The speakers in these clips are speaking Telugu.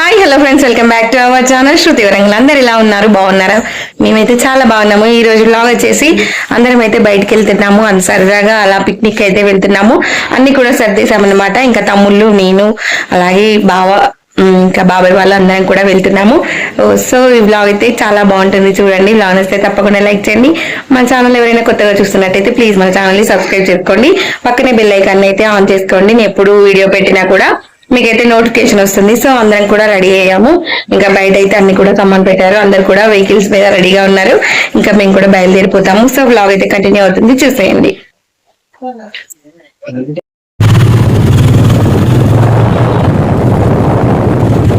Hi hello friends, welcome back to our channel Shruti Warangal. అందరు ఎలా ఉన్నారు? బాగున్నారా? మేమైతే చాలా బాగున్నాము. ఈ రోజు బ్లాగ్ వచ్చేసి అందరం అయితే బయటకు వెళ్తున్నాము, అని సరదాగా అలా పిక్నిక్ అయితే వెళ్తున్నాము. అన్ని కూడా సర్దేశామన్నమాట. ఇంకా తమ్ముళ్ళు, నేను, అలాగే బావ, ఇంకా బాబాయ్ వాళ్ళు అందరం కూడా వెళ్తున్నాము. సో ఈ బ్లాగ్ అయితే చాలా బాగుంటుంది, చూడండి. బ్లాగ్ వస్తే తప్పకుండా లైక్ చేయండి. మన ఛానల్ ఎవరైనా కొత్తగా చూస్తున్నట్టయితే ప్లీజ్ మన ఛానల్ ని సబ్స్క్రైబ్ చేసుకోండి. పక్కనే బెల్ ఐకాన్ అయితే ఆన్ చేసుకోండి. నేను ఎప్పుడు వీడియో పెట్టినా కూడా మీకైతే నోటిఫికేషన్ వస్తుంది. సో అందరం కూడా రెడీ అయ్యాము. ఇంకా బయట అయితే అన్ని కూడా కమ్మని పెట్టారు. అందరు కూడా వెహికల్స్ మీద రెడీగా ఉన్నారు. ఇంకా మేము కూడా బయలుదేరిపోతాము. సో వ్లాగ్ అయితే కంటిన్యూ అవుతుంది, చూసేయండి.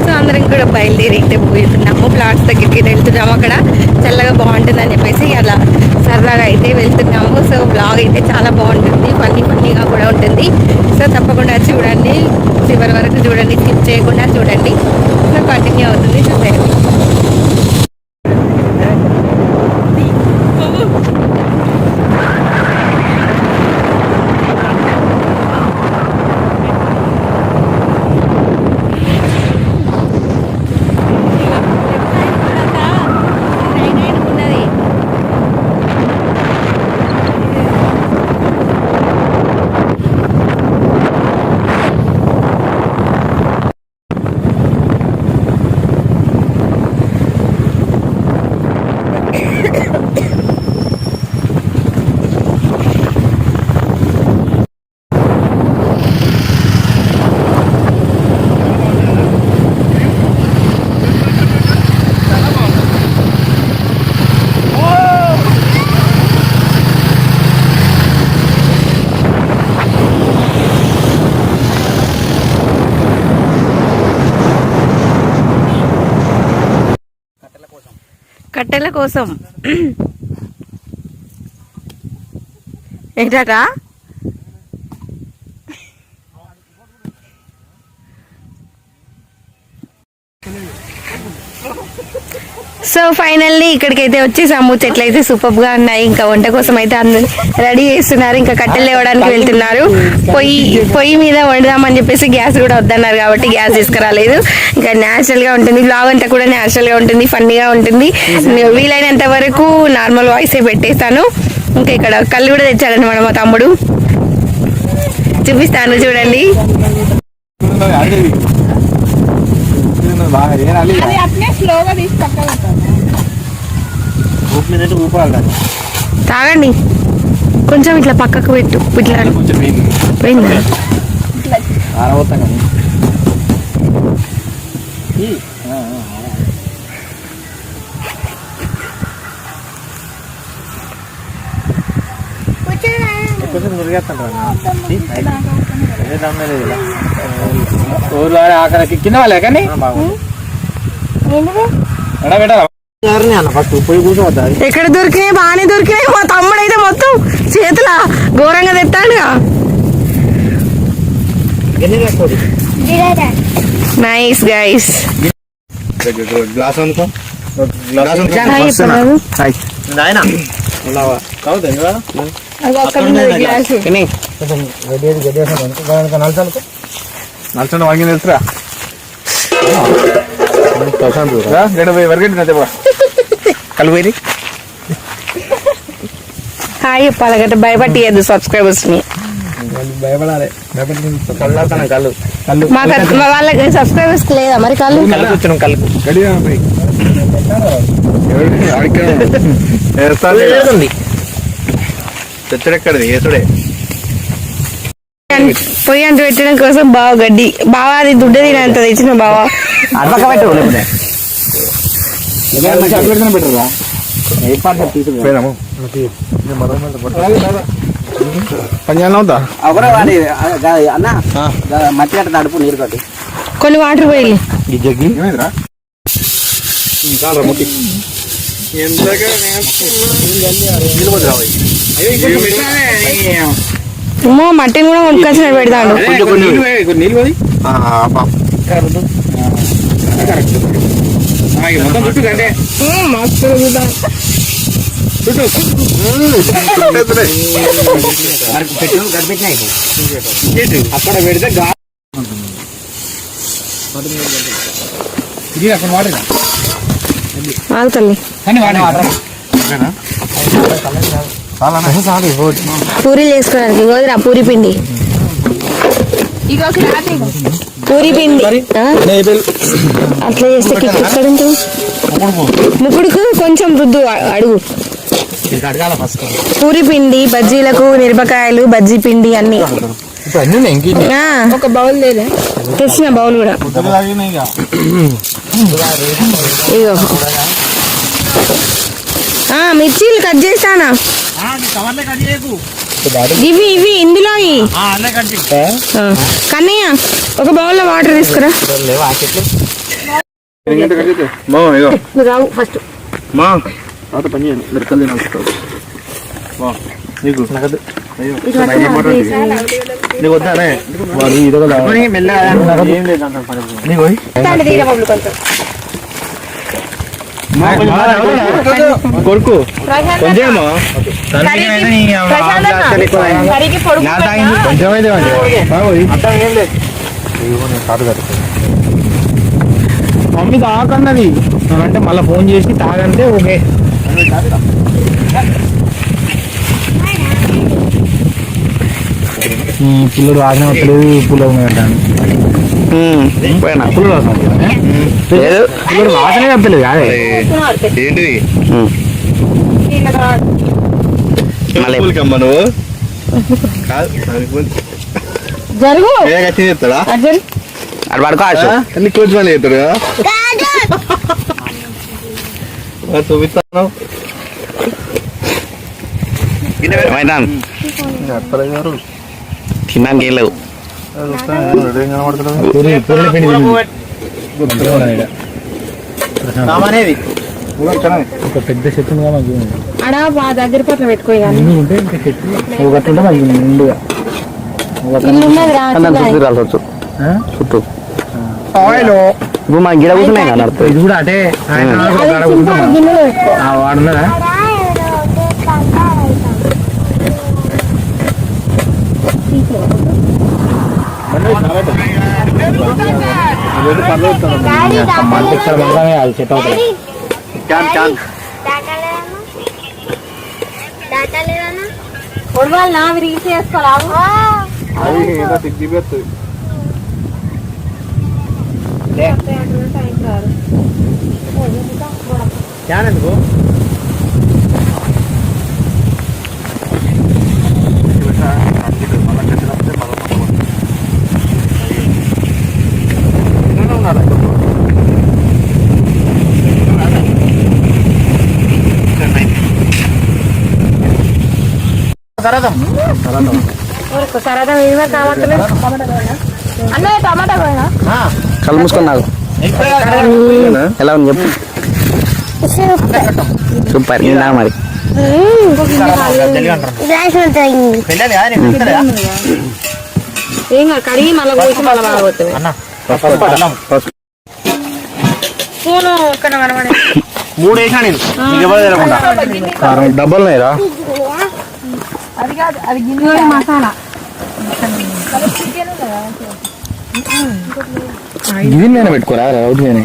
సో అందరం కూడా బయలుదేరి అయితే పోతున్నాము. ప్లాట్స్ దగ్గరికి వెళ్తున్నాము. అక్కడ చల్లగా బాగుంటుంది అని చెప్పేసి అలా సరదాగా అయితే వెళ్తున్నాము. సో బ్లాగ్ అయితే చాలా బాగుంటుంది, ఫన్నీగా కూడా ఉంటుంది. సో తప్పకుండా చూడండి, చివరి వరకు చూడండి, స్కిప్ చేయకుండా చూడండి. సో కంటిన్యూ అవుతుంది, చూసేయండి. కట్టెల కోసం ఏంటా? సో ఫైనల్లీ ఇక్కడికైతే వచ్చేసాము. చెట్లు అయితే సూపర్ గా ఉన్నాయి. ఇంకా వంట కోసం అయితే అందరూ రెడీ చేస్తున్నారు. ఇంకా కట్టెలు ఇవ్వడానికి వెళ్తున్నారు. పొయ్యి మీద వండుదామని చెప్పేసి గ్యాస్ కూడా వద్దన్నారు కాబట్టి గ్యాస్ తీసుకురాలేదు. ఇంకా న్యాచురల్ గా ఉంటుంది, బ్లాగ్ అంతా కూడా న్యాచురల్ గా ఉంటుంది, ఫన్నీగా ఉంటుంది. వీలైనంత వరకు నార్మల్ వాయిస్ పెట్టేస్తాను. ఇంకా ఇక్కడ కళ్ళు కూడా తెచ్చాడనమాట మా తమ్ముడు, చూపిస్తాను చూడండి. తాగండి, కొంచెం ఇట్లా పక్కకు పెట్టు. ఇట్లా పోయిందా? ఆఖరికి కింద వాళ్ళే కానీ ఎక్కడ దొరికినాయి? బాగానే దొరికినాయి. మా తమ్ముడు అయితే మొత్తం చేతుల ఘోరంగా తెస్తాడుగా. Nice guys. నల్చండి వాంగి తెలుసురా కలిపోయి హాయ్ చెప్పాలి కదా, భయపట్టియద్దు సబ్స్క్రైబర్స్ ని. భయపడాలి, కళ్ళు వాళ్ళకి సబ్స్క్రైబర్స్ లేదా మరి? కళ్ళు తెచ్చడెక్కడది ఏసుడే. పొయ్యి అంత పెట్టడం కోసం బావ గడ్డి, బావ అది దుడ్డ తినంత తెచ్చిన బావ. మట్టి అట్ట తడుపు నీరు కట్టి కొన్ని వాటర్ పోయి మట్టిని కూడా కొనుక్కొచ్చినట్టు పెడతాడు. మొత్తం చుట్టూ కంటే మస్తు అక్కడ పెడితే ఇది అక్కడ వాటర్ ఆగుతల్లి కానీ వాటర్ పూరీలు చేసుకోవడానికి గోదిరా పూరి పిండి పూరి పిండి అట్లా చేస్తే కిక్ ఎక్కడ ఉంటుంది ముక్కుడుకు కొంచెం రుద్దు అడుగు పూరి పిండి బజ్జీలకు మిరపకాయలు బజ్జీ పిండి అన్ని ఒక బౌల్ తెచ్చిన బౌల్ కూడా ఇగో మిర్చీలు కట్ చేస్తానా ఇవి ఇందులో కన్నయ్య ఒక బౌల్ లో వాటర్ తీసుకురా రావు ఫస్ట్ కొడుకు కొంచెం మమ్మీ తాగన్నది అంటే మళ్ళీ ఫోన్ చేసి తాగంటే ఓకే పిల్లడు వాసన వస్తలేదు పుల్ల అంటాను పుల్ల వాసన పిల్లడు వాసనే చెప్పలేదు కాదే ఏంటిది నువ్వు జరుగు చెప్తాడా అది పడుకోవచ్చు అన్ని కోచ్ మళ్ళీ చెప్తాడు చూపిస్తాను తిన్నాను ఏం లేవు ఒక పెద్ద చెట్టు అడా మా దగ్గర పట్ల పెట్టుకోవాలి ఉంటే ఇంకా చెట్టు ఒకటి ముందుగా చుట్టూ ఇప్పుడు మా గిడ కూర్చున్నాయి కదా నడుపు ఇది కూడా అంటే వాడున్నారా అది సెట్ అవుతుంది ఎందుకు కళ్ళు మూసుకొని నాకు ఎలా ఉంది చెప్పు సూపర్ నా మరి కడిగి మళ్ళీ పోసి మళ్ళీ బాగపోతుంది మూడు వేసా నేను డబ్బులు ఉన్నాయిరా మసాలా ఇది నేను పెట్టుకోరా రౌట్ నేను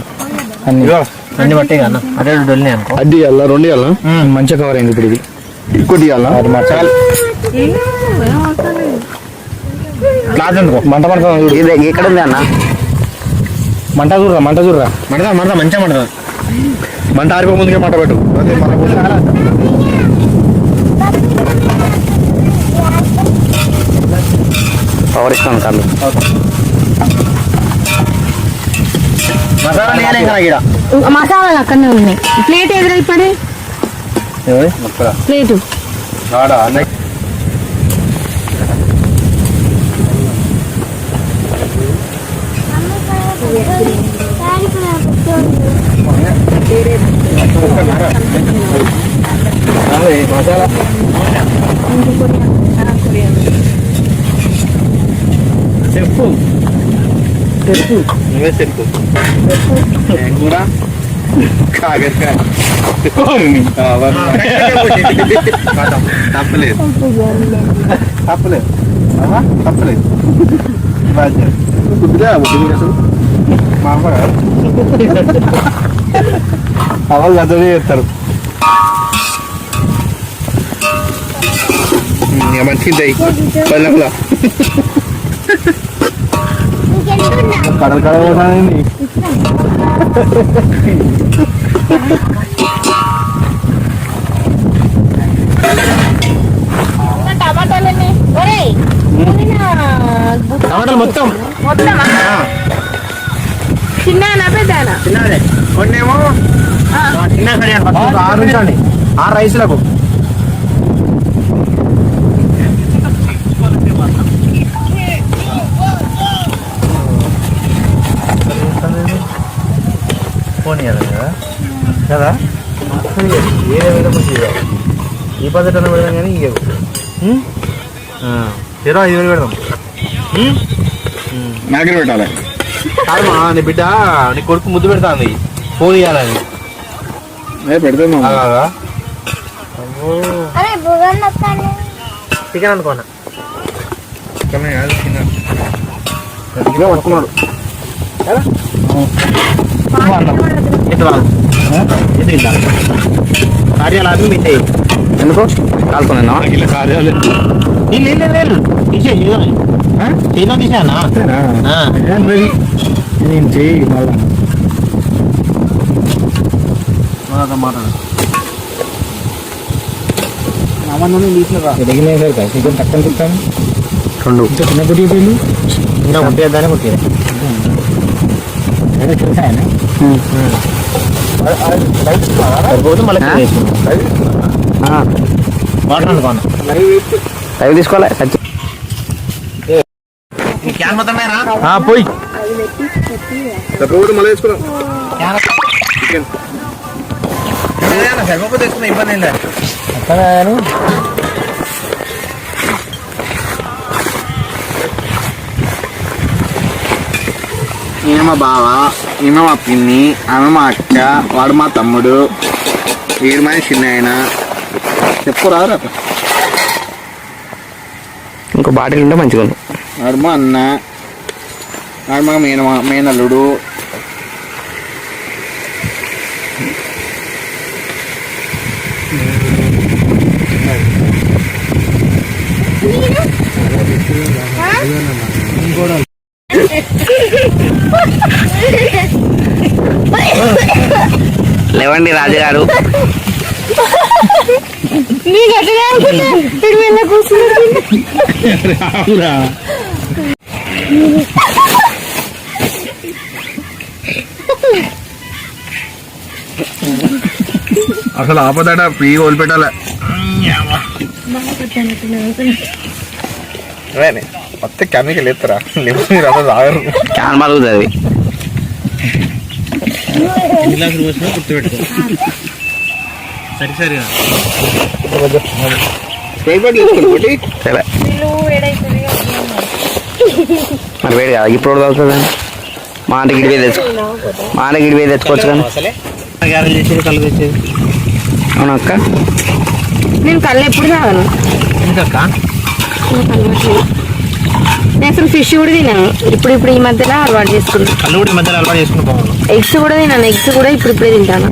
అన్ని పట్టే అన్న అదే అనుకో అది అలా రెండు అలా మంచిగా కవర్ అయింది ఇప్పుడు ఇది ఇంకోటి అది మసాలా క్లాత్ ఎందుకో మంట మంట ఎక్కడ ఉంది అన్న మంట చూడరా మంట మంచిగా మంట ఆరిపో ముందుకే మంట పెట్టు పవర్ ఇస్తాను కళ్ళు మసాలా అక్కడనే ఉన్నాయి ప్లేట్ ఎదురైపడి ప్లేటు మసాలా చెప్పు నువ్వే చెప్పు కూడా కాగరకాయ తప్పలేదు తప్పలేదు తప్పలేదు వాళ్ళు అతనే చేస్తారు. మంచిది పల్లెంలో కడల కడవడానికి టమాటాలు మొత్తం చిన్న పెద్దనా చిన్నదే కొన్నేమో చిన్న 6 ఉంచండి 6 రైసులకు. పోనీ కదా కదా ఏదేమైనా మంచిది ఈ పద్ధతి అన్న పెడదాం కానీ ఇవ్వవు 5,000 పెడదాం. నాకే పెట్టాలి కాదమ్మా, నీ బిడ్డ నీ కొడుకు ముద్దు పెడతాంది ఫోన్ ఇవ్వాలని పెడతాను చికెన్ అనుకోనా పట్టుకున్నాడు కార్యాలు అవి మిట్టాయి ఎందుకు కాల్చుకున్నా కార్యాలు తీసానా నేను చెయ్యి మళ్ళా ఎదిగినాయి సార్ చికెన్ తక్కువ తింటాను 2 ఇంకా చిన్న కొద్ది పేలు ఇంకా కొట్టేద్దానే కొట్టేది తెలుసా ఆయన సరిపోతే మళ్ళీ వాటర్ అనుకోను లైవ్ తీసుకోవాలి పోయి సరిపోతే మళ్ళీ వేసుకున్నాం సరిపోతే వేసుకున్నా ఇబ్బంది ఏం లేదు అక్కడ ఈయన మా బావ, ఈమె మా పిన్ని, ఆమె మా అక్క, వాడు మా తమ్ముడు, వీడు మా చిన్న ఆయన. చెప్పురా ఇంకో బాటిల్ ఉంటే మంచిగా ఉంది. వాడు మా అన్న, వాడు మా మేనల్లుడు. లేవండి రాజుగారు. అసలు ఆపదట పీ వదిలిపెట్టాల మొత్తం కెమికల్ ఎత్తరా మీరు అసలు తాగరు. క్యాన్ మరుగుతుంది. సరే మరి వేడి కదా ఇప్పుడు తాగుతుంది. మా అంటే గిడివే తెచ్చుకోవచ్చు కానీ. కళ్ళు తెచ్చేది అవునా అక్క? నేను కళ్ళు ఎప్పుడు తాగను. నేను అసలు ఫిష్ కూడా తినాను. ఇప్పుడు ఈ మధ్యలో అలవాటు చేసుకున్నాను. కళ్ళు కూడా ఈ మధ్యలో అలవాటు చేసుకున్నాను. ఎగ్స్ కూడా తినాను. ఎగ్స్ కూడా ఇప్పుడే తింటాను.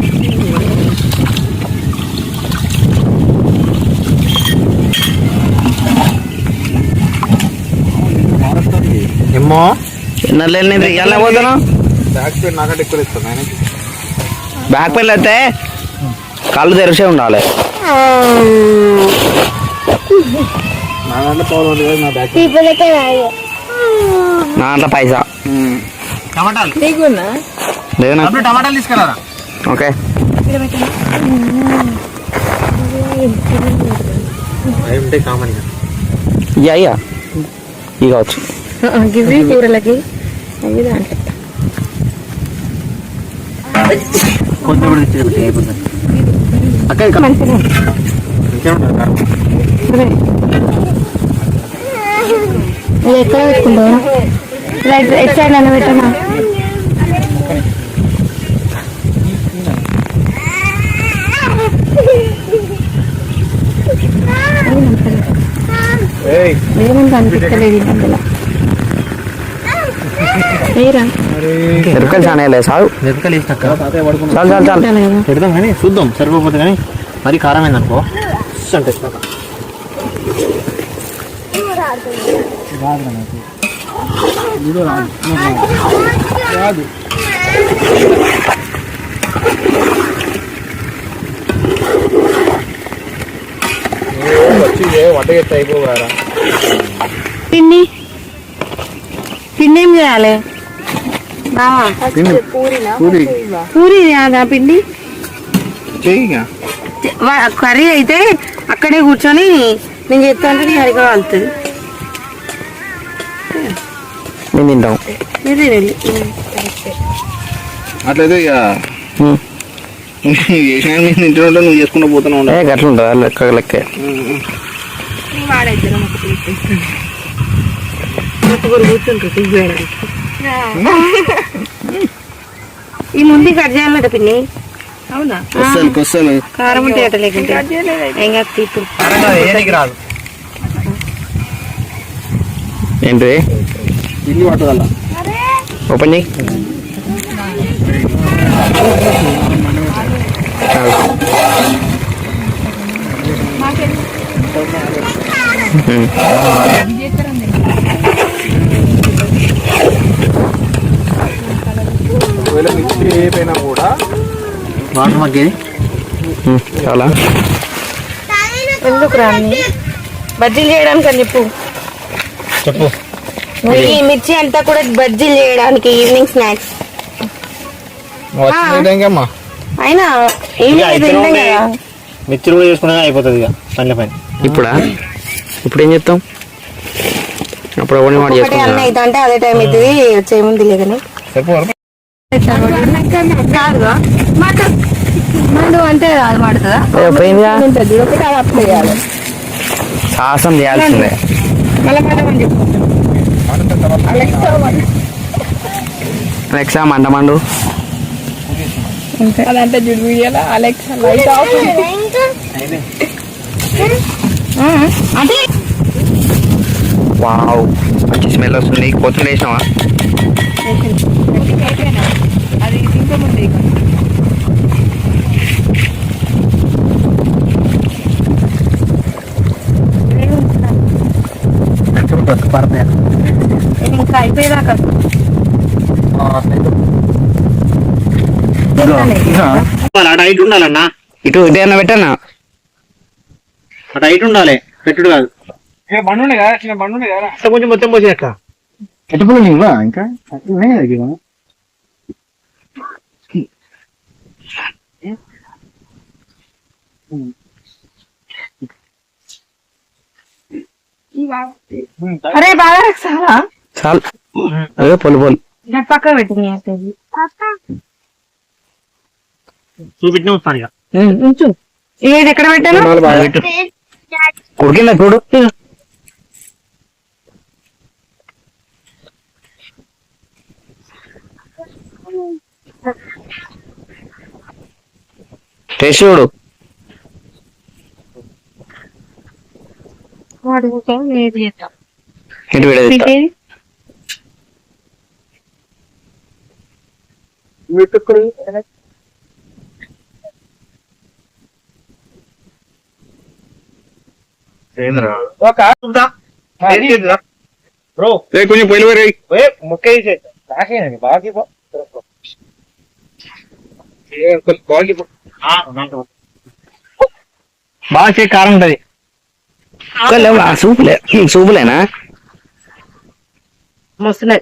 ఏమో ఎలా పోతాను నాకంటే ఎక్కువ ఇస్తాను. బ్యాక్ పెళ్ళి అయితే కళ్ళు తెరిచే ఉండాలి. నా దాంట్లో పైసా టమాటాలు లేదన్నా. టమాటాలు తీసుకురారా. ఓకే ఉంటాయి కామన్ అయ్యా ఇవి కావచ్చు. గివి కూరలకి అవి దాంట్లో కొంచెం కూడా తెచ్చేది అయిపోతుంది. అక్క ఎక్కడ పెట్టుకుంటావు? రైట్ రైట్ సైడ్ నన్ను పెట్టమా. ఏమని కనిపించలేదు అందులో. మిరపకాయలు చాలా వేయలే చాలు. మిరపకాయలు వేసినాక చాలు చాలు చాలు. పెడదాం కానీ చూద్దాం సరిపోతుంది కానీ మరి కారం ఏందనుకో అంటే వంట చేస్తే అయిపోయారా పిన్ని పిండి ఏం చేయాలి పూరి పూరి కాదా పిండి చెయ్యిగా కర్రీ అయితే అక్కడే కూర్చొని నేను చెప్తా అంటే నీ హరిగా వెళ్తుంది మేము తింటాం. ఇదే వెళ్ళి అట్లయితే ఇక చేసిన నేను తింటూ ఉంటే నువ్వు చేసుకుంటూ పోతూనే ఉండవు. గట్ల ఉంటుంది లెక్క లెక్కే. వాడైతే కూర్చుంటుంది ఈ ముందు కట్ చేయాలట పిన్ని. అవునా కొస్సలు కారం ఉంటే అట లేకుంటే ఏం కాదు ఇప్పుడు రాదు ఏంటి ఇల్లు పట్టదల్లా ఓపెన్ చేయి. ఒకవేళ మిక్సీ ఏపైనా కూడా వాటర్ మగ్గేది చాలా ఎందుకు రాని బజ్జీలు చేయడానికి అని చెప్పు. చెప్పు. ఈ మిర్చి అంతా కూడా బజ్జీలు చేయడానికి ఈవినింగ్ స్నాక్స్. అమ్మా అయినా ఈవినింగ్ తింటాం కదా. మిర్చి కూడా చేసుకున్నా అయిపోతుంది ఇక పనిల పని. ఇప్పుడా? ఇప్పుడు ఏం చేస్తాం? అప్పుడు ఒకటి మాట ఒకటి చేసుకుంటా. అన్న అయితే అంటే అదే టైం అవుతుంది వచ్చేముంది లేదని చెప్పు. కాదుగా మండు అంటే అది మాడుతుందా పోయిందిగా. ఒకటి అది అప్లై చేయాలి సాహసం చేయాల్సిందే. మళ్ళీ మండమని చెప్పు అలెక్సా మండమండు. అదంటే జుడు వీడియోలో అలెక్సా లైట్ ఆఫ్ అంటే వావ్ మంచి స్మెల్ వస్తుంది. కొత్తిమీర వేసినావా? అది ఇంకా ముందు ఇంకా అయిపోయేదాకా హైట్ ఉండాలన్నా. ఇటు ఇదేనా పెట్టానా? అటు హైట్ ఉండాలి, పెట్టుడు కాదు. బండి కదా చిన్న బండి కదా కొంచెం మొత్తం పోసి అట్లా ఎట్టుపోయి నువ్వా ఇంకా అరే బాగా సారా చాలు. అదే పొలు పొలు పక్క పెట్టింది చూపించిన వస్తాను ఇక. ఉంచు. ఏది ఎక్కడ పెట్టాను? ఉడికిందా చూడు. టేస్ట్ చూడు. ఇటు విడదీస్తా. కొంచెం పొయ్యిలు బాగా కారం ఉంటది. సూపులే సూపులేనా? మస్తున్నాయి.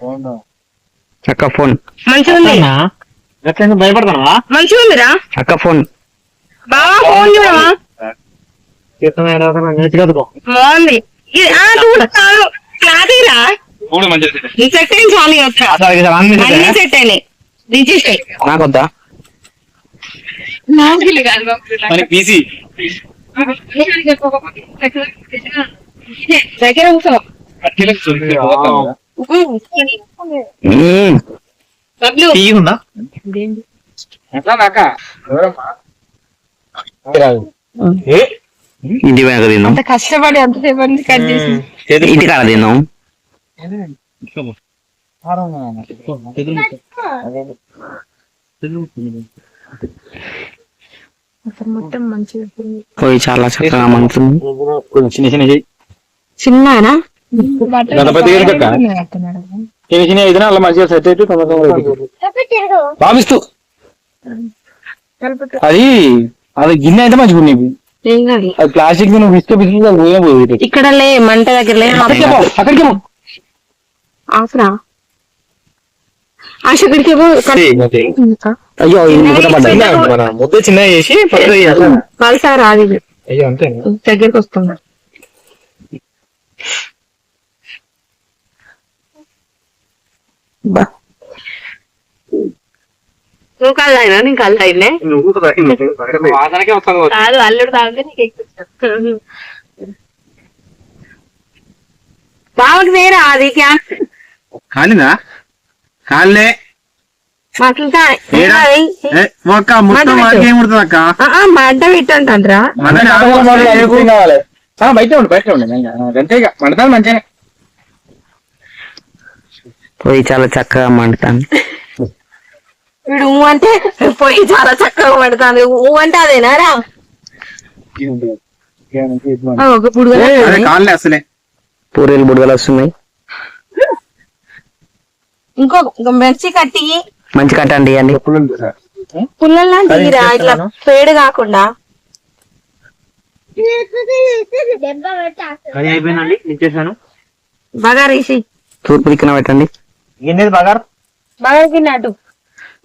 అక్క ఫోన్. మంచిగా ఉంది. భయపడతావా? మంచిగా ఉందిరా అక్క ఫోన్. బాగా ఫోన్ చూడవా బాగుంది. క్లాతీరా సెట్ అయింది చాలు అన్ని సెట్ అయినాయి. దించేసాయి నాకొద్దా? దగ్గర కూర్చో. తీయకుండా ఇంటి వెనక తిన్నాం. అంత కష్టపడి అంతసేపు కట్ చేసి ఇంటి కాడ తిన్నాం. మొత్తం మంచిగా పోయి చాలా చక్కగా మంచుంది. చిన్న చిన్న చెయ్యి చిన్ననా గణపతి చిన్న చిన్న అయితే అలా మంచిగా సెట్ అయితే భావిస్తూ అది అది గిన్నె అయితే మంచిగా ఉన్నాయి. అది ప్లాస్టిక్ నువ్వు ఇస్తే బిస్కెట్ ఇక్కడ లే మంట దగ్గర లే అక్కడికేమో ఆసరా ఆశక్కడికేమో అయ్యో మన ముద్ద చిన్న చేసి కలిసారి రాదు అయ్యో అంతే దగ్గరికి వస్తున్నా. నువ్వు కళ్ళు అయినా నేను కళ్ళు అయినా వాసనకే వస్తాను. కాదు అల్లుడు తాగితే నీకు ఎక్కువ బావకి నేరా అది కాలిందా కాలే ఒక్క మొత్తం ఏం కుడుతుంది అక్క మంట పెట్టంటారా బయట ఉండి బయట ఉండి అంతేగా మండతాను మంచిగానే పోయి చాలా చక్కగా మండుతాను. వీడు ఊ అంటే పొయ్యి చాలా చక్కగా పడుతుంది. ఊ అంటే అదేనా రా ఒక కాలే అసలే పూరీలు బుడగలు వస్తున్నాయి. ఇంకో మిర్చి కట్టి మంచి కట్టండి అండి. పుల్లల్లా దిగిరా ఇట్లా పేడు కాకుండా. అయిపోయిందండి ఇచ్చేసాను. బాగా రేసి తూర్పు దిక్కున పెట్టండి. గిన్నెది బగారు బాగా తిన్నట్టు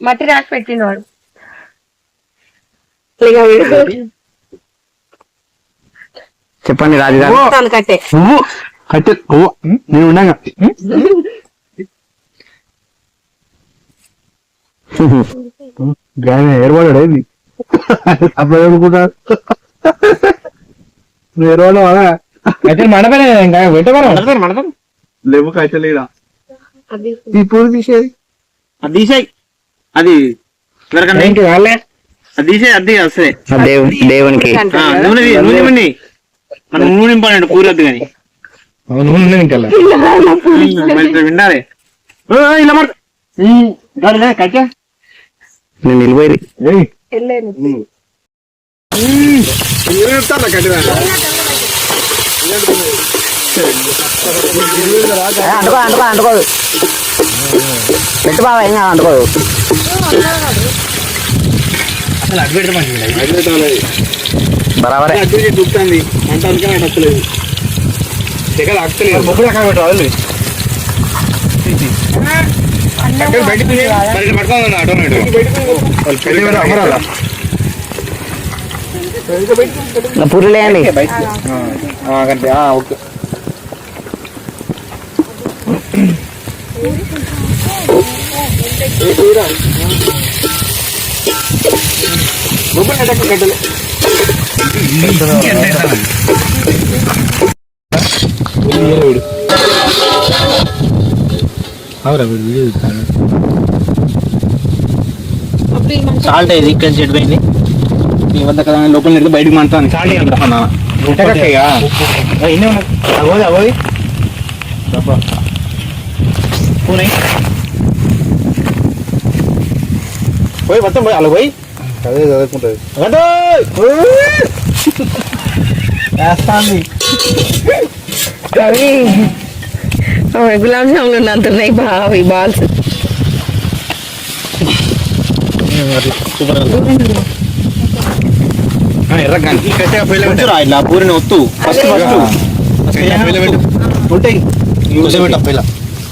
మట్టి రాసి పెట్టినవాడు. చెప్పండి రాజుగారు. కట్టే కట్టె నేను ఉండగా ఏర్పడాడు అప్పుడు ఏమనుకుంటా ఏర్పడం అలా అయితే మండపేనే ఇంకా పెట్టమని మండపం లేవు కట్టెలేదా ఇప్పుడు తీసేది అది తీసేయి. అది వాళ్ళే అది తీసేది అది వస్తుంది దేవునికి నూనె నూనె మనం నూనె నింపాలండి పూరద్దు కానీ నూనె ఇంకా విండాలి ఇలా మాట కట్టా నేను నిలిపోయి అంటుకోదు పెట్టు బాబా ఏం అంటుకోదు. బరాబరే దుక్కుతుంది అంటే అందుకని అట్టలేదు దగ్గర అక్కలేదు ముగ్గురు అక్కడ పెట్టాలి పూరీలేయండి. ఓకే కట్టలు అవురా వీడు వీడియో ఇస్తాను. సాల్ట్ ఇది ఇక్కడ చెట్టు పోయింది మీ వద్ద కదా లోపల నెడితే బయటకు మంటాను. సాల్ట్ ఇన్నే ఉన్నాయి అవోది పూనే పోయి మొత్తం పోయి అలా పోయి అదే చదువుకుంటుంది వేస్తాంది. గులాబ్ జాములు ఉన్నట్టున్నాయి బావి బాల్స్. ఇట్లా పూరిని వత్తు ఫస్ట్ ఉంటాయి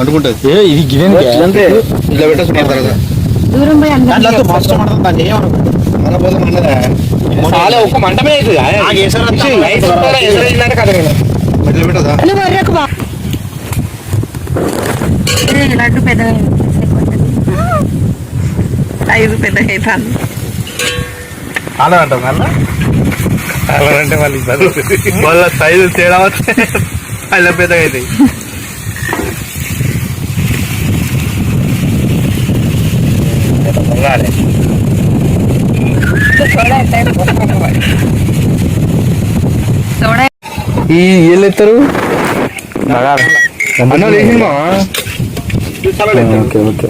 అంటుకుంటుంది. ఇది గిన్నె ఇట్లా పెట్టేసుకుంటారు దూరం పోయి ఒక్క మంటమే లడ్డు పెద్దగా ఐదు పెద్దగా అవుతాను. అలా అంటాం అలా అలా అంటే వాళ్ళ సైజు తేడా వస్తే అలా పెద్దగా అవుతాయి. ఈ వీళ్ళు ఎత్తారు అన్న లేచింది ఓకే ఓకే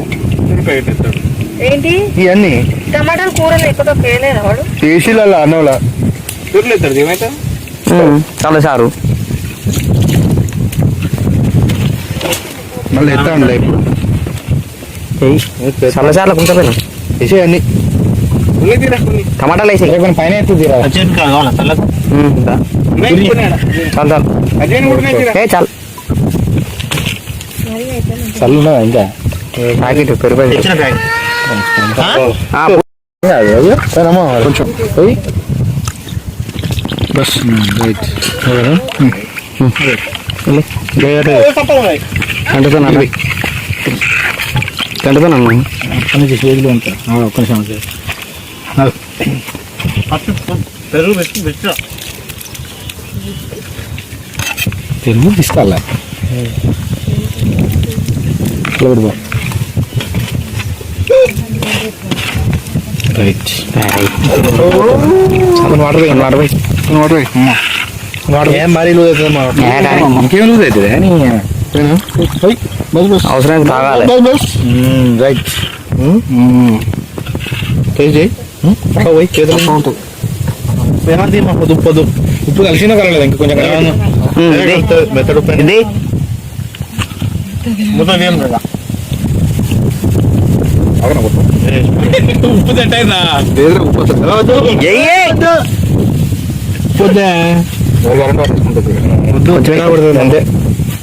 ఏంటి ఇవన్నీ టమాటాలు కూరలు ఎక్కువ పేలేదా వాడు ఏసీల అన్నంలా ఏమైతే చాలా సారు మళ్ళీ ఎత్తా ఉండలే ఇప్పుడు చాలా సార్లు కొంచెం వేసే అన్ని టమాటాలు వేసి పైన ఎత్తుంది చాలు చాలు ఏ చాలు చల్లున్నా ఇంకా ప్యాకెట్ పెరుగు కొంచెం పోయి బస్ రైట్ కంటుతున్నాను ఒక్క నుంచి స్టేజ్లో ఉంటా ఒక్క నిమిషం పెరుగు తీసుకోవాలా రైట్ వాటర్ పోయి వాటర్ పోయి వాటర్ పోయి వాటర్ ఏం మరీ లూజ్ అవుతుంది ఇంకేం లూజ్ అవుతుంది అవసరం తాగాలి రైట్ టేస్ట్ చేయి పోయి చేతులు ఉంటుంది పొద్దు ఉప్పు కలిసినా కలలేదు ఇంకా కొంచెం మెత్తడు ఇది ఉప్పు తింటా అంతే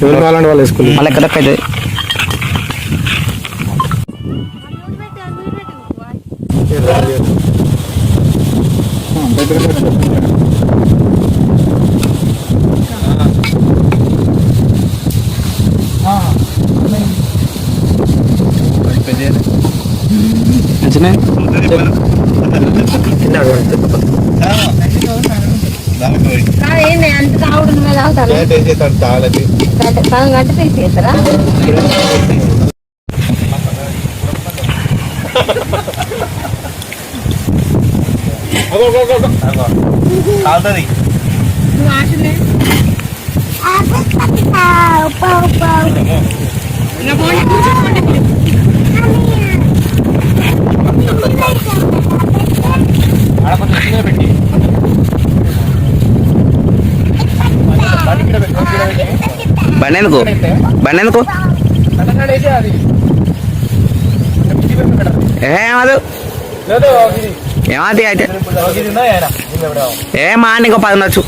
ఎవరు కావాలంటే వాళ్ళు వేసుకుంటారు మళ్ళీ ఎక్కడ అయితే ఏంది అంత తాగుడు సగం గంట తీసేస్తారా బండి ఎందుకు ఏమదు ఏమది అయితే ఏమా నీకు 10 నచ్చు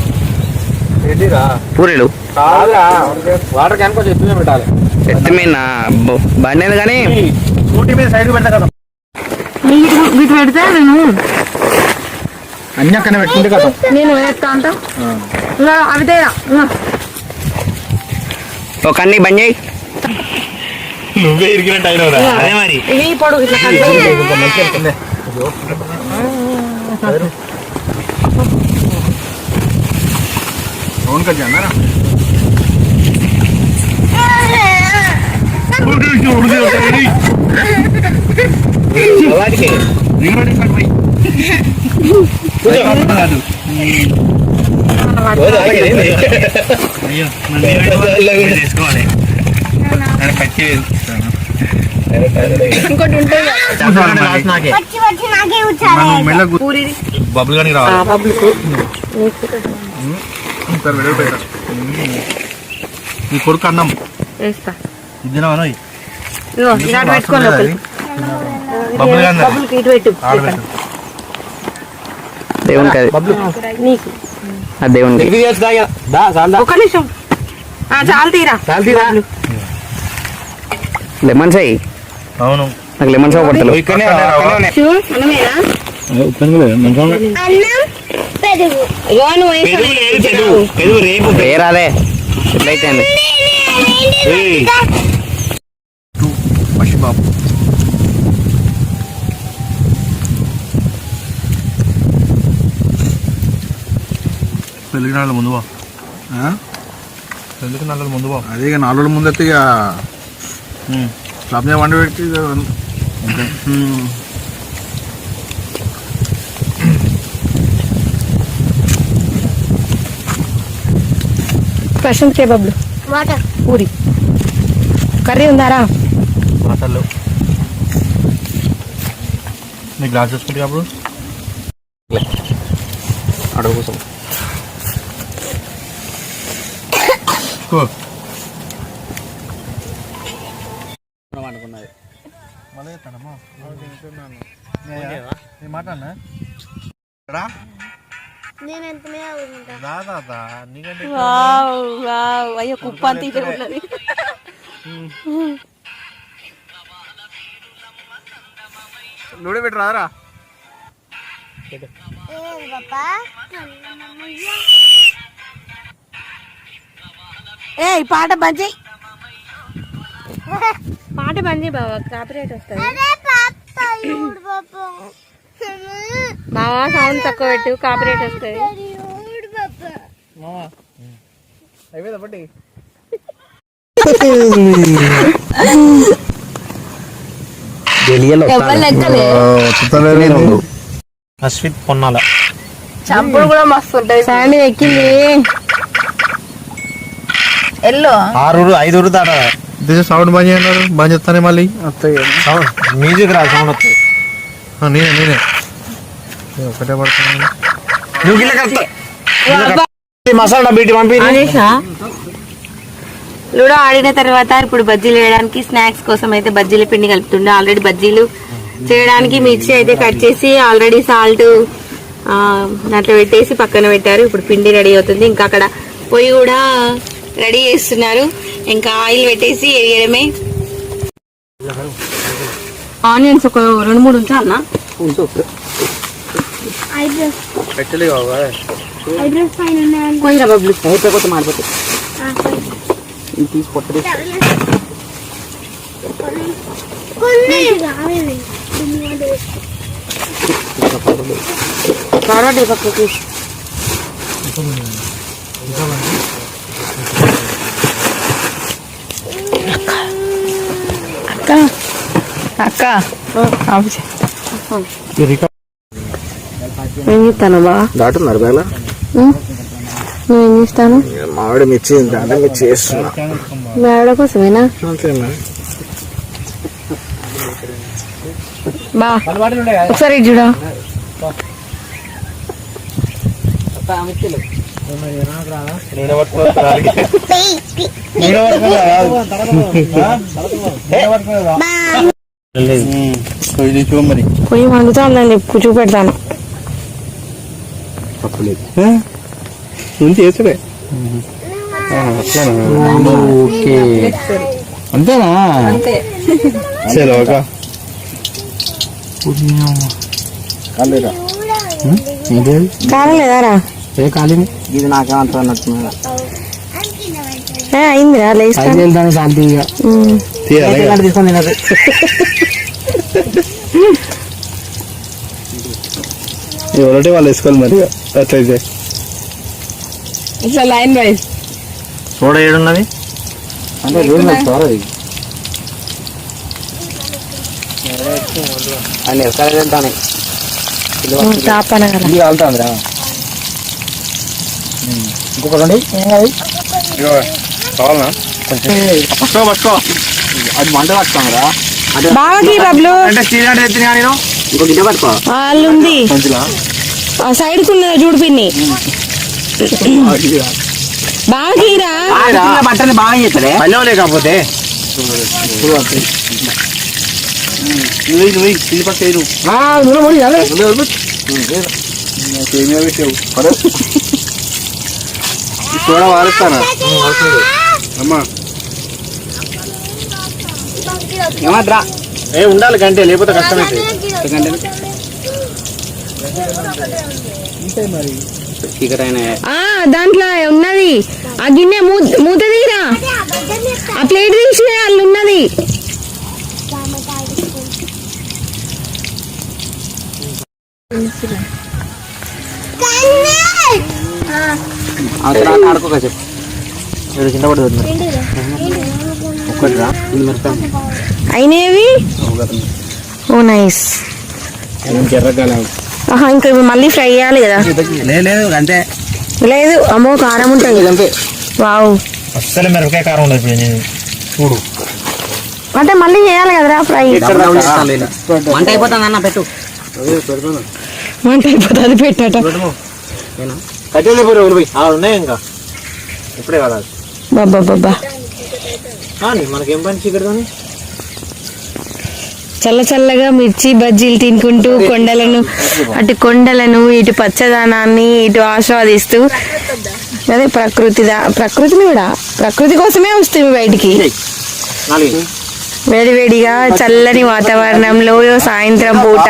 పూరీలు వాటర్ క్యాన్ కొంచెం ఎత్తుగా పెట్టాలి ఎత్తి మీద బండి ఎందుకు కానీ స్కూటీ మీద సైడ్ పెడతా కదా వీటి పెడితే నేను అన్ని అక్కడ పెట్టుకుంటే కదా నేను వేస్తా అంటాం అవితే ఒక అన్ని బంద్ చేయి నువ్వే ఇరిగినట్టు అయినవురా అదే మరి ఇవి పొడుగు ఇట్లా అవును కదా అన్నారా ఇంకోటి ఉంటుంది బబుల్ కానీ రావాలి నీ కొడుకు అన్నం వేస్తా ఇద్దినావా ఇలా పెట్టుకోండి ఒకరికి. బబుల్ కానీ బబుల్కి ఇటు పెట్టు దేవునికి అది నీకు అది దేవునికి ఒక నిమిషం చాలు తీరా లెమన్స్ అయ్యి అవును నాకు లెమన్స్ పడతలేవు ఏ రాలే ఎట్లయితే బాబు పెళ్ళికి నాలుగు ముందు బా పెళ్ళికి 4 రోజుల ముందు బా అదే ఇక 4 రోజుల ముందు అయితే ఇక స్లాబ్ వండి పెట్టి ప్రశాంత్ కేబాబ్లు పూరి కర్రీ ఉందారా మసాలు నీ గ్లాస్ చూసుకుంటే అప్పుడు అడుగు కోసం అనుకున్నది మళ్ళీ చెప్తానమ్మా మాట్లాడినా అయ్యో కుప్ప అంత ఉన్నది. నూనె పెట్టి రారా ఏ పాట బంద్ చేయి, పాట బంద్ చేయి బావా, కాపీరైట్ వస్తుంది. బావా సౌండ్ తక్కువ పెట్టు, కాపీరైట్ వస్తుంది. అయిపోయిందా పట్టి అశ్విత్ పొన్నాల చంపుడు కూడా మస్తు ఉంటుంది. శాండీ ఎక్కింది ఎల్లో 6 దాట సౌండ్ బంద్ చేయన్నారు. బంద్ చెప్తానే మళ్ళీ మ్యూజిక్ రా సౌండ్ వస్తుంది. నేనే ఒకటే పడుతున్నాను. మసాలా బీటి పంపి లూడో ఆడిన తర్వాత ఇప్పుడు బజ్జీలు వేయడానికి స్నాక్స్ కోసం అయితే బజ్జీల పిండి కలుపుతుండే. ఆల్రెడీ బజ్జీలు చేయడానికి మిర్చి అయితే కట్ చేసి ఆల్రెడీ సాల్ట్ దాంట్లో పెట్టేసి పక్కన పెట్టారు. ఇప్పుడు పిండి రెడీ అవుతుంది. ఇంకా అక్కడ పొయ్యి కూడా రెడీ చేస్తున్నారు. ఇంకా ఆయిల్ పెట్టేసి వేయడమే. ఆనియన్స్ ఒక 2-3 ఉంచాలన్నా? కొయ్యరా బబ్లు అయిపోతే మారిపోతే తీసుకొట్టి పక్కకి అక్క ఏం చెప్తాను బా దాటున్నారు బేలా నువ్వేం చేస్తాను? మామిడి మిర్చి దాంట్లో మిర్చి చేస్తున్నా. మీ ఆవిడ కోసమేనా? బా ఒకసారి చూడా. పొయ్యి వండుతా ఉందండి, చూపెడతాను. చేసుడే ఓకే అంతేనా? చలో ఒక కాలం లేదారా? ఏ ఖాళీ ఇది నాకేమంత అన్నట్టు అయిందిరా లేదాన్ని శాంతిగా తీసుకొని తినదు. ఎవరంటే వాళ్ళు వేసుకోవాలి మరి. అట్లయితే ఇట్లా లైన్ వైజ్ సోడా ఏడున్నది అంటే అన్నీ ఎక్కడ వెళ్తాను కాలుతుందిరా. ఇంకొకటి కావాలనా? పట్టుకో పట్టుకో, అది మంట పట్టుకోరా. బాగా బబ్లు అంటే చీరంటే ఎత్తినా నేను ఇంకో గిన్నె పట్టుకో. వాళ్ళు ఉంది సైడ్ కు ఉన్నది చూడు పిన్ని. బాగా బట్టలు బాగా చేస్తాడే పల్లె లేకపోతే చూడ వారుస్తానా అమ్మా ఏమాత్రా ఏ ఉండాలి గంటే లేకపోతే కష్టమైతే మరి దాంట్లో ఉన్నది ఆ గిన్నె మూత తీరా, ఆ ప్లేట్ తీసి వాళ్ళు ఉన్నది. ఆడుకోక చెప్పు కింద పడుతుంది ఒకటి రా అయినవి. ఓ నైస్. ఇంకా మళ్ళీ ఫ్రై చేయాలి కదా? లేదు అంతే. లేదు అమ్మో కారం ఉంటుంది. వావ్ అస్సలు మిరపకాయ కారం ఉండదు. చూడు అంటే మళ్ళీ చేయాలి కదరా ఫ్రై. వంట అయిపోతుంది అన్న పెట్టు. వంట అయిపోతుంది పెట్టట. కట్టెలు ఉన్నాయి ఇంకా ఇప్పుడే కదా బాబా మనకేం పని చీకటితోని. చల్ల చల్లగా మిర్చి బజ్జీలు తినుకుంటూ అటు కొండలను ఇటు పచ్చదనాన్ని ఇటు ఆస్వాదిస్తూ అదే ప్రకృతిని కూడా ప్రకృతి కోసమే వస్తుంది బయటికి. వేడివేడిగా చల్లని వాతావరణంలో సాయంత్రం పూట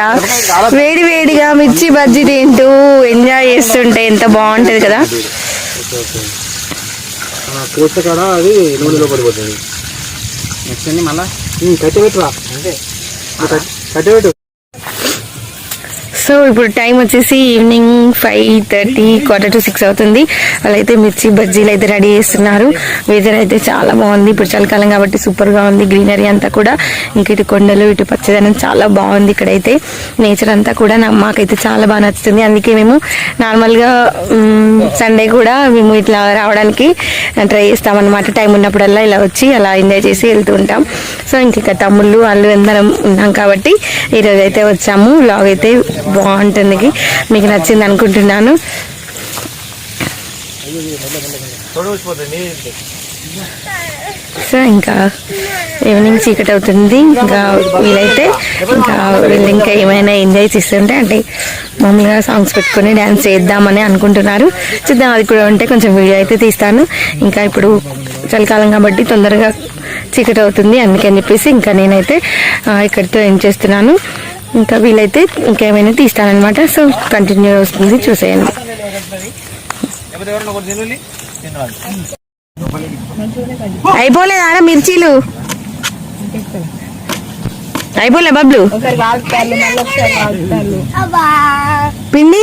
వేడివేడిగా మిర్చి బజ్జీ తింటూ ఎంజాయ్ చేస్తుంటే ఎంత బాగుంటది కదా. అది నూనెలో పడిపోతుంది. మళ్ళా కట్టెపెట్టురా అంటే కట్టెపెట్టు. సో ఇప్పుడు టైం వచ్చేసి ఈవినింగ్ 5:30, 5:45 అవుతుంది. వాళ్ళైతే మిర్చి బజ్జీలు అయితే రెడీ చేస్తున్నారు. వెదర్ అయితే చాలా బాగుంది, ఇప్పుడు చలికాలం కాబట్టి సూపర్ గా ఉంది. గ్రీనరీ అంతా కూడా, ఇంకా ఇటు కొండలు ఇటు పచ్చదనం చాలా బాగుంది. ఇక్కడైతే నేచర్ అంతా కూడా మాకైతే చాలా బాగా నచ్చుతుంది. అందుకే మేము నార్మల్గా సండే కూడా మేము ఇట్లా రావడానికి ట్రై చేస్తామన్నమాట. టైం ఉన్నప్పుడల్లా ఇలా వచ్చి అలా ఎంజాయ్ చేసి వెళ్తూ ఉంటాం. సో ఇంక తమ్ముళ్ళు వాళ్ళు అందరం ఉన్నాం కాబట్టి ఈరోజు అయితే వచ్చాము. వ్లాగ్ అయితే బాగుంటుంది, మీకు నచ్చింది అనుకుంటున్నాను. సో ఇంకా ఈవినింగ్ చీకటి అవుతుంది. ఇంకా వీలైతే ఇంకా ఏమైనా ఎంజాయ్ చేస్తుంటే అంటే మామూలుగా సాంగ్స్ పెట్టుకొని డ్యాన్స్ చేద్దామని అనుకుంటున్నారు. చూద్దాం, అది కూడా ఉంటే కొంచెం వీడియో అయితే తీస్తాను. ఇంకా ఇప్పుడు చలికాలం కాబట్టి తొందరగా చీకటి అవుతుంది, అందుకని చెప్పేసి ఇంకా నేనైతే ఇక్కడితో ఏం చేస్తున్నాను. ఇంకా వీలైతే ఇంకేమైనా తీస్తానన్నమాట. సో కంటిన్యూ వస్తుంది, చూసేయండి. అయిపోలేదా మిర్చీలు? అయిపోలే బబ్లు పిండి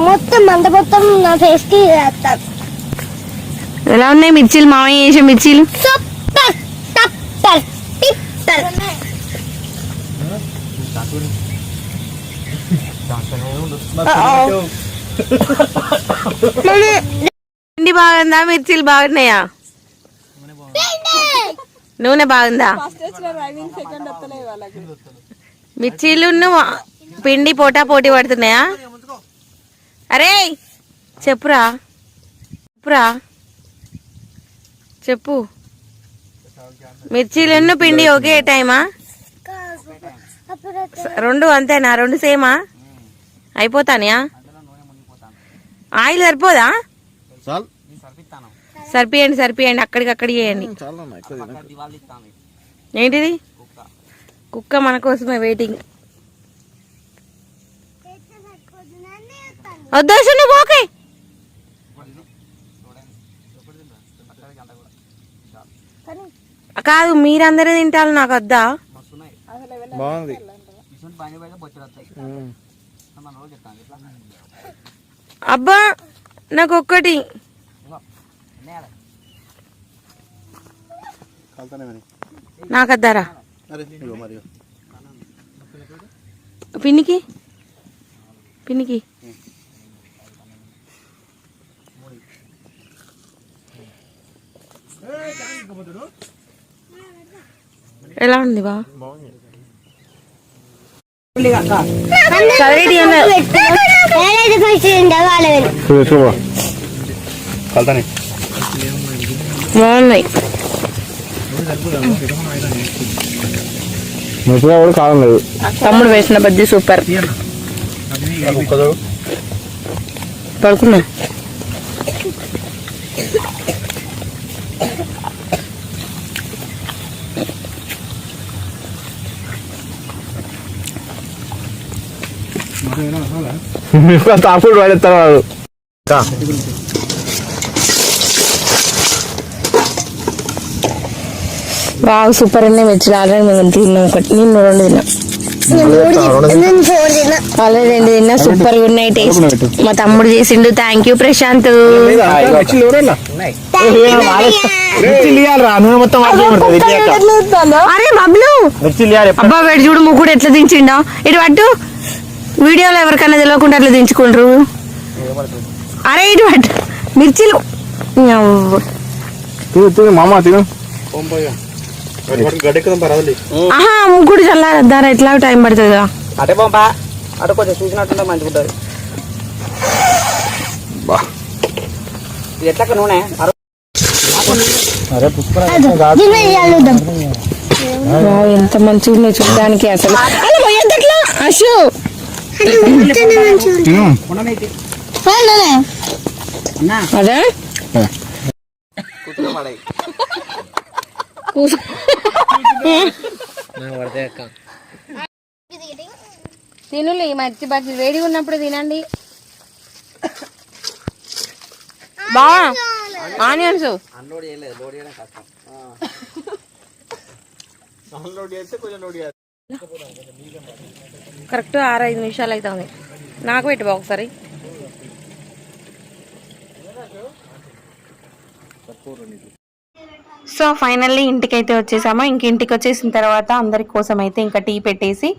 మొత్తం అంత మొత్తం నా ఫేస్ కి వేస్తాను. ఎలా ఉన్నాయి మిర్చీలు? మామయ్య చేసే మిర్చీలు పిండి బాగుందా? మిర్చీలు బాగున్నాయా? నూనె బాగుందా? మిర్చీలు పిండి పోటా పోటీ పడుతున్నాయా? అరే చెప్పురా చెప్పు. మిర్చీలు పిండి ఒకే టైమా? రెండు అంతేనా? రెండు సేమా? అయిపోతానియా? ఆయిల్ సరిపోదా? సరిపియండి అక్కడికక్కడ చేయండి. ఏంటిది? కుక్క మన కోసమే వెయిటింగ్. వద్దోసు నువ్వు ఓకే. కాదు, మీరందరూ తింటారు, నాకు వద్దా? బాగుంది. అబ్బా నాకు ఒక్కటి. నాకు వద్దారా? పిన్నికి ఎలా ఉంది బా? బాగున్నాయి. కాలం లేదు. తమ్ముడు వేసిన బజ్జీ సూపర్. పడుకున్నా. తాపుడు పడేస్తారు వాడు. బాగా సూపర్ ఉన్నాయి మిర్చిలు. ఆల్రెడీ మేము తిన్నాం ఒకటి, నిన్ను రెండు తిన్నాం, ఆల్రెడీ 2 తిన్నా. సూపర్ గా ఉన్నాయి టేస్ట్. మా తమ్ముడు చేసిండు. Thank you Prashanth. అరే బబ్లు అబ్బా వేడి చూడు, ముగ్గుడు ఎట్లా దించిండో. ఇటు పట్టు, వీడియోలో ఎవరికైనా తెలియకుండా అట్లా దించుకుంటారు. అరే ఇటు పట్టు మిర్చిలు. తిను మామ తిను. ఆహా ముగ్గుడు చల్లారద్దారా ఎట్లా టైం పడుతుంది కదా. అటే పంపా అటు కొంచెం చూసినట్టుంటే మంచిగా ఉంటుంది. ఇది ఎట్లా నూనె దీన్ని చల్లుదాం. వావ్, ఎంత మంచిగా ఉన్నాయి చూడడానికి అసలు. అలా పోయేంతట్లా అశు తిను. అదే తినులే మర్చి బజ్జి వేడిగా ఉన్నప్పుడు తినండి. బా ఆనియన్స్ కరెక్ట్ 6-5 నిమిషాలు అవుతుంది. నాకు పెట్టి బా ఒకసారి. సో ఫైనల్లీ ఇంటికైతే వచ్చేసాము. ఇంక ఇంటికి వచ్చేసిన తర్వాత అందరి కోసం అయితే ఇంకా టీ పెట్టేసి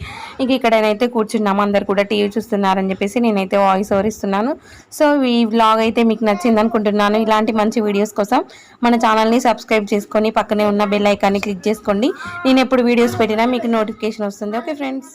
ఇంక ఇక్కడనైతే కూర్చున్నాము. అందరు కూడా టీవీ చూస్తున్నారని చెప్పేసి నేనైతే వాయిస్ ఓవర్ ఇస్తున్నాను. సో ఈ వ్లాగ్ అయితే మీకు నచ్చింది అనుకుంటున్నాను. ఇలాంటి మంచి వీడియోస్ కోసం మన ఛానల్ని సబ్స్క్రైబ్ చేసుకొని పక్కనే ఉన్న బెల్ ఐకాన్ని క్లిక్ చేసుకోండి. నేను ఎప్పుడు వీడియోస్ పెట్టినా మీకు నోటిఫికేషన్ వస్తుంది. Okay friends.